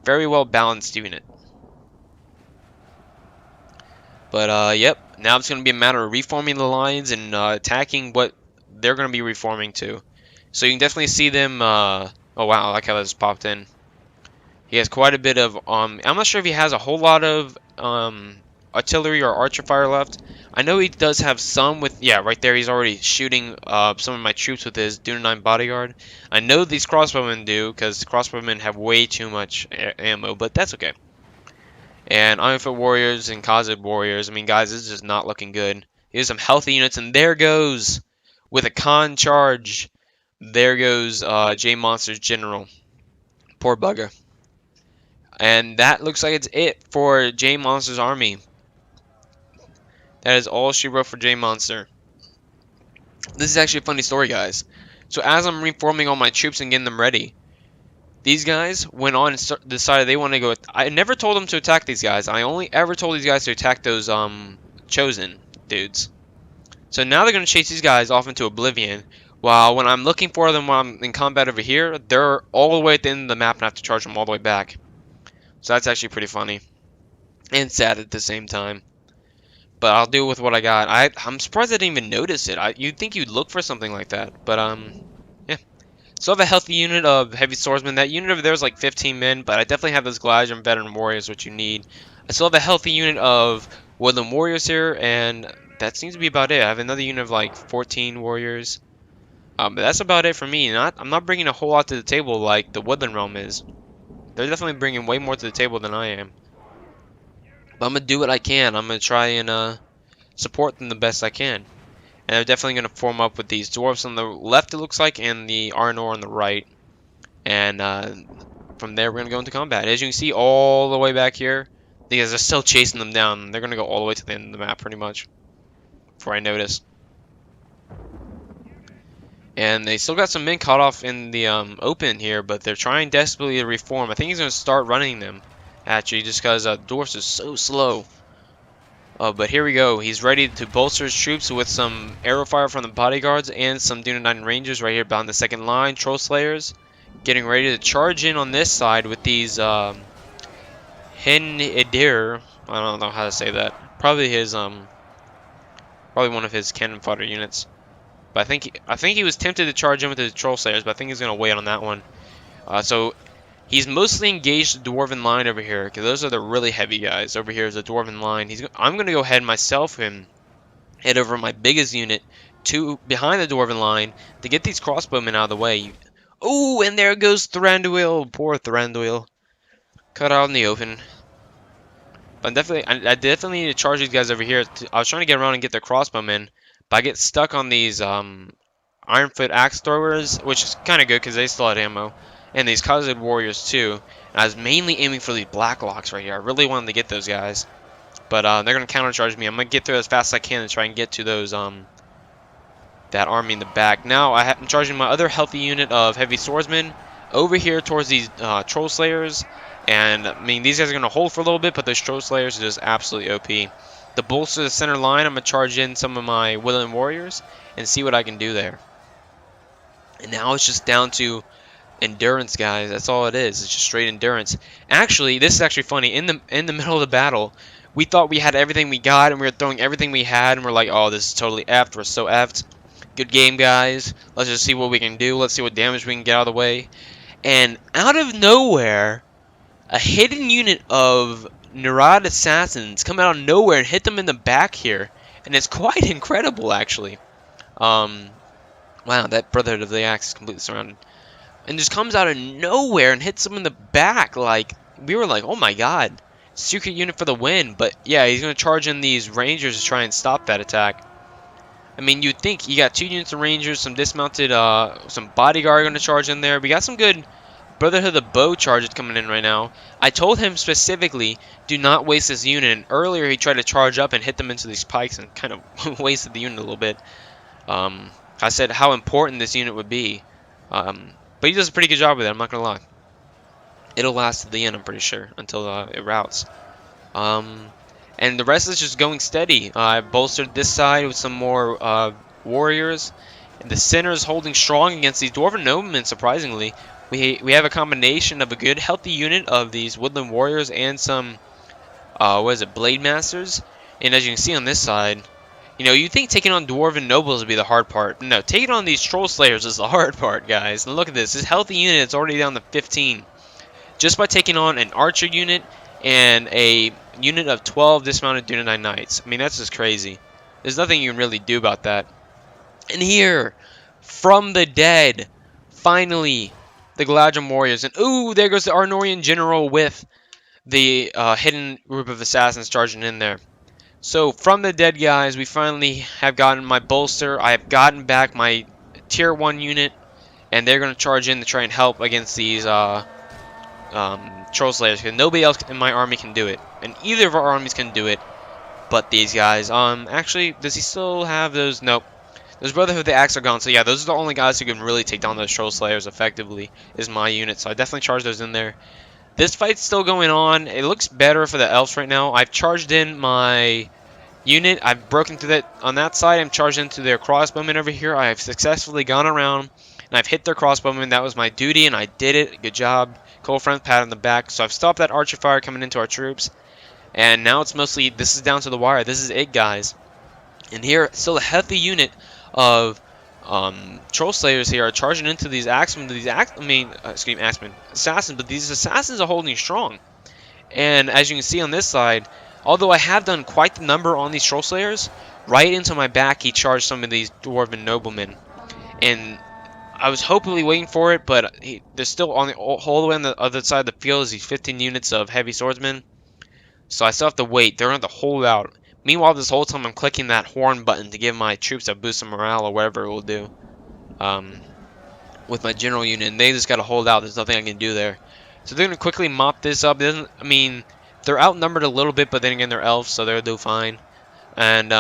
Very well balanced unit. But yep, now it's going to be a matter of reforming the lines and attacking what they're going to be reforming to. So you can definitely see them. Oh wow, I like how that just popped in. He has quite a bit of. I'm not sure if he has a whole lot of artillery or archer fire left. I know he does have some with. Yeah, right there. He's already shooting some of my troops with his Dunedain bodyguard. I know these crossbowmen do, because crossbowmen have way too much ammo, but that's okay. And Ironfoot warriors and Khazad warriors. I mean, guys, this is just not looking good. Here's some healthy units, and there goes with a Khan charge. There goes J Monster's general. Poor bugger. And that looks like it's it for J Monster's army. That is all she wrote for J Monster. This is actually a funny story, guys. So as I'm reforming all my troops and getting them ready, these guys went on and decided they want to go. I never told them to attack these guys. I only ever told these guys to attack those chosen dudes. So now they're going to chase these guys off into oblivion. While when I'm looking for them while I'm in combat over here, they're all the way at the end of the map and I have to charge them all the way back. So that's actually pretty funny. and sad at the same time. But I'll deal with what I got. I'm surprised I didn't even notice it. You'd think you'd look for something like that, but yeah. So I have a healthy unit of heavy swordsmen. That unit over there is like 15 men, but I definitely have those Gladiator veteran warriors, which you need. I still have a healthy unit of woodland warriors here, and that seems to be about it. I have another unit of like 14 warriors. But that's about it for me. I'm not bringing a whole lot to the table like the woodland realm is. They're definitely bringing way more to the table than I am. But I'm gonna do what I can. I'm gonna try and support them the best I can. And they're definitely going to form up with these dwarves on the left, it looks like, and the Arnor on the right. And from there, we're going to go into combat. As you can see, all the way back here, these guys are still chasing them down. They're going to go all the way to the end of the map, pretty much, before I notice. And they still got some men caught off in the open here, but they're trying desperately to reform. I think he's going to start running them, actually, just because dwarves are so slow. But here we go. He's ready to bolster his troops with some arrow fire from the bodyguards and some Duna 9 Rangers right here behind the second line. Troll Slayers getting ready to charge in on this side with these Hen Edir. I don't know how to say that. Probably his probably one of his cannon fodder units. But I think he was tempted to charge in with his Troll Slayers, but I think he's gonna wait on that one. So he's mostly engaged the Dwarven line over here, because those are the really heavy guys. Over here is the Dwarven line. I'm going to go ahead myself and head over my biggest unit to behind the Dwarven line to get these crossbowmen out of the way. Oh, and there goes Thranduil. Poor Thranduil. Cut out in the open. But I definitely need to charge these guys over here. I was trying to get around and get their crossbowmen, but I get stuck on these Ironfoot axe throwers, which is kind of good because they still had ammo. And these Khazad warriors too. And I was mainly aiming for these Blacklocks right here. I really wanted to get those guys. But they're going to countercharge me. I'm going to get through as fast as I can and try and get to those that army in the back. Now I'm charging my other healthy unit of heavy swordsmen over here towards these Troll Slayers. And I mean, these guys are going to hold for a little bit, but those Troll Slayers are just absolutely OP. To bolster the center line, I'm going to charge in some of my Woodland Warriors and see what I can do there. And now it's just down to endurance, guys. That's all it is. It's just straight endurance. Actually, this is actually funny. In the middle of the battle, we thought we had everything we got, and we were throwing everything we had, and we're like, oh, this is totally effed. We're so effed. Good game, guys. Let's just see what we can do. Let's see what damage we can get out of the way. And out of nowhere, a hidden unit of Nurad assassins come out of nowhere and hit them in the back here, and it's quite incredible, actually. Wow, that Brotherhood of the Axe is completely surrounded. And just comes out of nowhere and hits him in the back. Like, we were like, oh my god. Secret unit for the win. But yeah, he's going to charge in these Rangers to try and stop that attack. I mean, you'd think you got 2 units of Rangers, some dismounted, some bodyguard going to charge in there. We got some good Brotherhood of the Bow charges coming in right now. I told him specifically, do not waste this unit. And earlier he tried to charge up and hit them into these pikes and kind of wasted the unit a little bit. I said how important this unit would be. But he does a pretty good job with it, I'm not going to lie. It'll last to the end, I'm pretty sure, until it routs. And the rest is just going steady. I bolstered this side with some more warriors. And the center is holding strong against these Dwarven noblemen, surprisingly. We have a combination of a good, healthy unit of these Woodland Warriors and some, Blade Masters. And as you can see on this side, you know, you think taking on Dwarven Nobles would be the hard part. No, taking on these Troll Slayers is the hard part, guys. And look at this. This healthy unit is already down to 15. Just by taking on an Archer unit and a unit of 12 dismounted Duna 9 Knights. I mean, that's just crazy. There's nothing you can really do about that. And here, from the dead, finally, the Galadrim Warriors. And ooh, there goes the Arnorian General with the hidden group of assassins charging in there. So, from the dead, guys, we finally have gotten my bolster. I have gotten back my tier 1 unit, and they're going to charge in to try and help against these Troll Slayers, because nobody else in my army can do it. And either of our armies can do it, but these guys. Actually, does he still have those? Nope. Those Brotherhood of the Axe are gone, so yeah, those are the only guys who can really take down those Troll Slayers effectively, is my unit, so I definitely charge those in there. This fight's still going on. It looks better for the elves right now. I've charged in my unit. I've broken through that on that side. I'm charged into their crossbowmen over here. I have successfully gone around, and I've hit their crossbowmen. That was my duty, and I did it. Good job. Cold friend, pat on the back. So I've stopped that archer fire coming into our troops. And now it's mostly, this is down to the wire. This is it, guys. And here, still a healthy unit of troll slayers here are charging into these axemen. Excuse me, axemen, assassins. But these assassins are holding strong. And as you can see on this side, although I have done quite the number on these troll slayers, right into my back he charged some of these dwarven noblemen. And I was hopefully waiting for it, but they're still on the whole the way on the other side of the field is these 15 units of heavy swordsmen. So I still have to wait. They're going to hold out. Meanwhile, this whole time I'm clicking that horn button to give my troops a boost of morale or whatever it will do. With my general unit, and they just got to hold out. There's nothing I can do there. So they're going to quickly mop this up. They're outnumbered a little bit, but then again, they're elves, so they'll do fine. And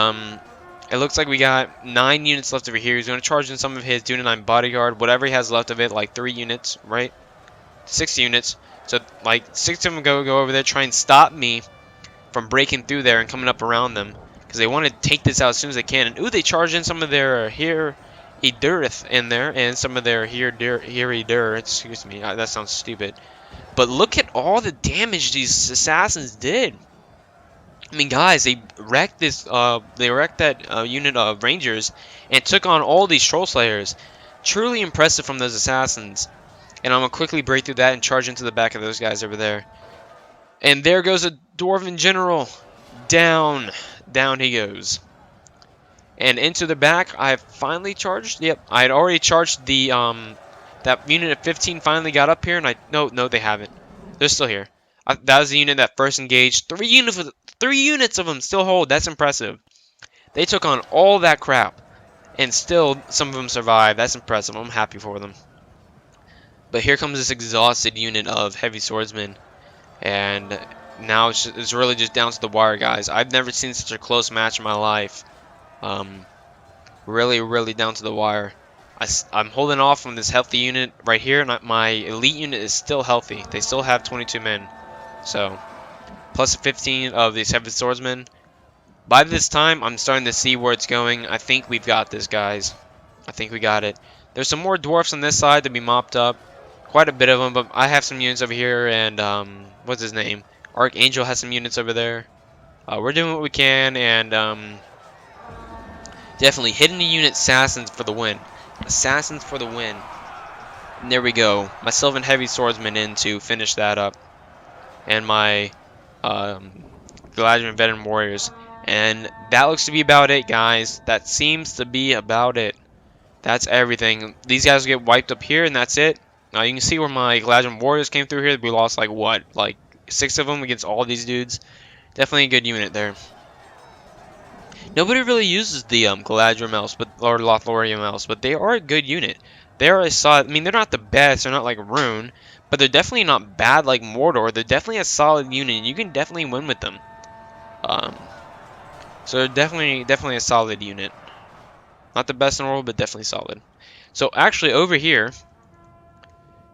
it looks like we got 9 units left over here. He's going to charge in some of his Dunanine bodyguard, whatever he has left of it, like 3 units, right? 6 units. So like 6 of them go over there, try and stop me from breaking through there and coming up around them, because they want to take this out as soon as they can. And ooh, they charge in some of their here Edurith in there, and some of their here Edur. Excuse me, that sounds stupid. But look at all the damage these assassins did. I mean, guys, they wrecked this. They wrecked that unit of rangers and took on all these troll slayers. Truly impressive from those assassins. And I'm gonna quickly break through that and charge into the back of those guys over there. And there goes a Dwarven general. Down he goes. And into the back, I have finally charged. Yep, I had already charged the that unit of 15 finally got up here, and no, they haven't. They're still here. That was the unit that first engaged. 3 units of them still hold. That's impressive. They took on all that crap, and still some of them survived. That's impressive. I'm happy for them. But here comes this exhausted unit of heavy swordsmen, and now it's really just down to the wire, guys. I've never seen such a close match in my life. Really down to the wire. I'm holding off on this healthy unit right here, and my elite unit is still healthy. They still have 22 men. So, plus 15 of these heavy swordsmen. By this time, I'm starting to see where it's going. I think we've got this, guys. I think we got it. There's some more dwarfs on this side to be mopped up. Quite a bit of them, but I have some units over here, and, what's his name? Archangel has some units over there. We're doing what we can, and, definitely hitting the unit assassins for the win. Assassins for the win. And there we go. My Sylvan Heavy Swordsman in to finish that up. And my Galadriel Veteran Warriors. And that looks to be about it, guys. That seems to be about it. That's everything. These guys get wiped up here, and that's it. Now you can see where my Galadriel Warriors came through here. We lost like what? Like 6 of them against all these dudes. Definitely a good unit there. Nobody really uses the Galadriel mouse, or Lothlorien mouse, but they are a good unit. They are a solid. I mean, they're not the best. They're not like Rune, but they're definitely not bad like Mordor. They're definitely a solid unit, and you can definitely win with them. So they're definitely a solid unit. Not the best in the world, but definitely solid. So actually, over here,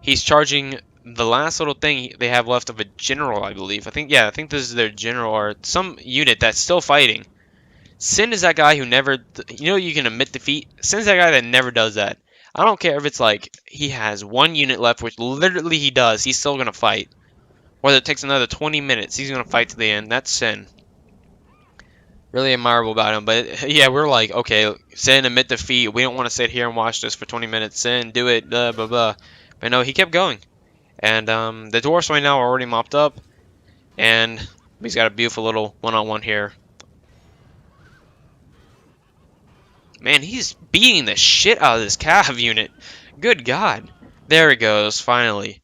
he's charging the last little thing they have left of a general, I believe. I think this is their general or some unit that's still fighting. Sin is that guy who never, you can admit defeat. Sin's that guy that never does that. I don't care if it's like he has 1 unit left, which literally he does. He's still going to fight. Whether it takes another 20 minutes, he's going to fight to the end. That's Sin. Really admirable about him. But yeah, we're like, okay, Sin, admit defeat. We don't want to sit here and watch this for 20 minutes. Sin, do it, blah, blah, blah. But no, he kept going. And the dwarfs right now are already mopped up. And he's got a beautiful little one-on-one here. Man, he's beating the shit out of this Cav unit. Good God. There it goes, finally.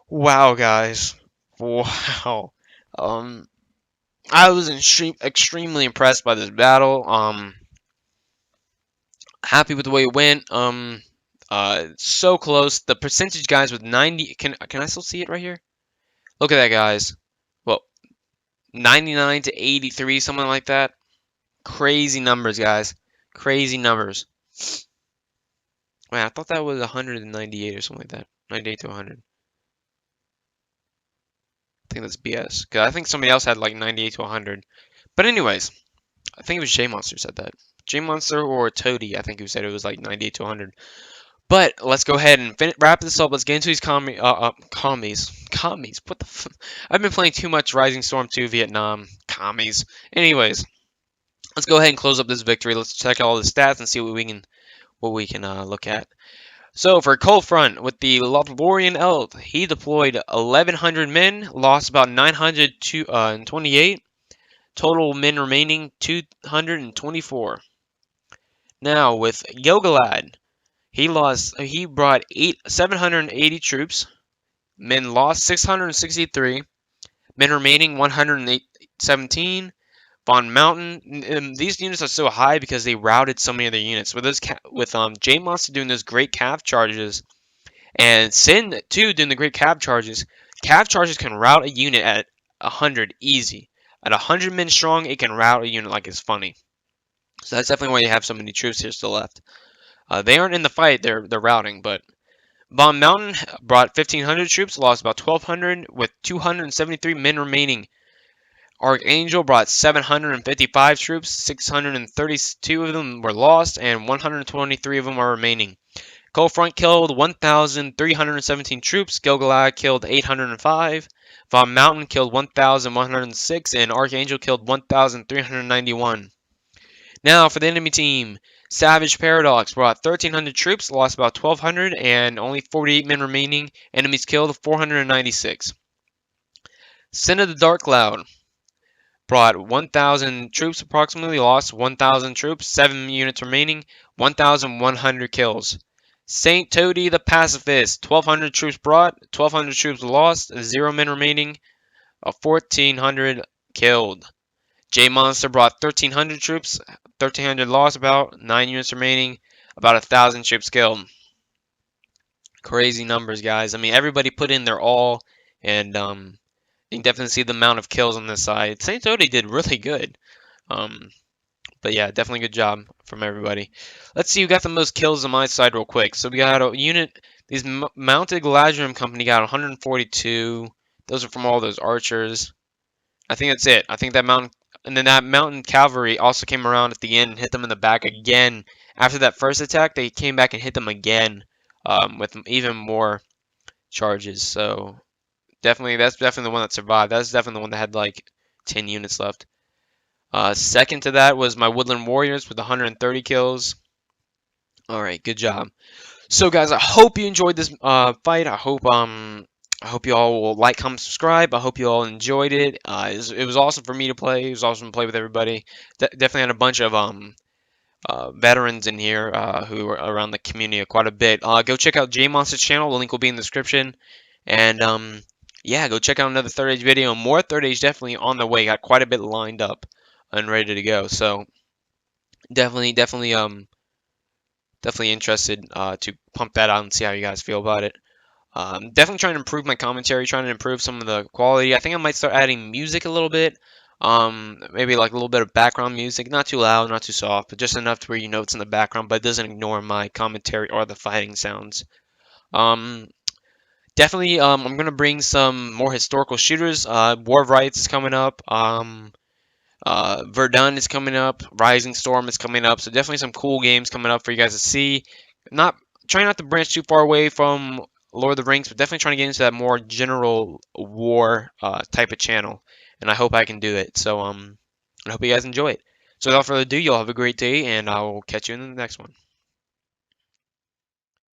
Wow, guys. Wow. I was extremely impressed by this battle. Happy with the way it went. So close. The percentage, guys, with 90. Can I still see it right here? Look at that, guys. Well, 99 to 83, something like that. Crazy numbers, guys. Crazy numbers. Man, I thought that was 198 or something like that. 98 to 100. I think that's BS. Because I think somebody else had like 98 to 100. But anyways, I think it was J-Monster said that. J-Monster or Toady, I think who said it was like 98 to 100. But let's go ahead and wrap this up. Let's get into these commies. What the? I've been playing too much Rising Storm 2 Vietnam commies. Anyways, let's go ahead and close up this victory. Let's check all the stats and see what we can look at. So for Cold Front with the Lothlorien Eld, he deployed 1,100 men, lost about 928. Total men remaining 224. Now with Gilgalad, he brought 780 troops. Men lost 663. Men remaining 117. Von Mountain, these units are so high because they routed so many other units. With J Monster doing those great cav charges, and Sin too doing the great cav charges. Cav charges can rout a unit at 100 easy. At 100 men strong, it can rout a unit like it's funny. So that's definitely why you have so many troops here still left. They aren't in the fight; they're routing. But Bomb Mountain brought 1,500 troops, lost about 1,200 with 273 men remaining. Archangel brought 755 troops, 632 of them were lost, and 123 of them are remaining. Cold Front killed 1,317 troops, Gilgalad killed 805, Von Mountain killed 1,106, and Archangel killed 1,391. Now for the enemy team, Savage Paradox brought 1,300 troops, lost about 1,200, and only 48 men remaining. Enemies killed 496. Sin of the Dark Cloud brought 1,000 troops approximately, lost 1,000 troops, 7 units remaining, 1,100 kills. Saint Toady the Pacifist, 1,200 troops brought, 1,200 troops lost, 0 men remaining, 1,400 killed. J Monster brought 1,300 troops, 1,300 lost, about 9 units remaining, about 1,000 troops killed. Crazy numbers, guys. I mean, everybody put in their all, and you can definitely see the amount of kills on this side. Saint Toady did really good. But yeah, definitely good job from everybody. Let's see who got the most kills on my side real quick. So we got a unit. These Mounted Galadriel Company got 142. Those are from all those archers. I think that's it. I think that mountain, and then that mountain cavalry also came around at the end and hit them in the back again. After that first attack, they came back and hit them again with even more charges. So definitely, that's definitely the one that survived. That's definitely the one that had like 10 units left. Second to that was my Woodland Warriors with 130 kills. All right, good job. So guys, I hope you enjoyed this fight. I hope you all will like, comment, subscribe. I hope you all enjoyed it. It was awesome for me to play. It was awesome to play with everybody. Definitely had a bunch of veterans in here who are around the community quite a bit. Go check out J Monster's channel. The link will be in the description. And yeah, go check out another Third Age video. More Third Age definitely on the way. Got quite a bit lined up and ready to go. So definitely interested to pump that out and see how you guys feel about it. Definitely trying to improve my commentary, trying to improve some of the quality. I think I might start adding music a little bit. Maybe like a little bit of background music, not too loud, not too soft, but just enough to where you know it's in the background, but it doesn't ignore my commentary or the fighting sounds. Definitely, I'm gonna bring some more historical shooters. War of Rights is coming up. Verdun is coming up. Rising Storm is coming up. So definitely some cool games coming up for you guys to see. Trying not to branch too far away from Lord of the Rings, but definitely trying to get into that more general war type of channel. And I hope I can do it. So I hope you guys enjoy it. So without further ado, y'all have a great day, and I will catch you in the next one.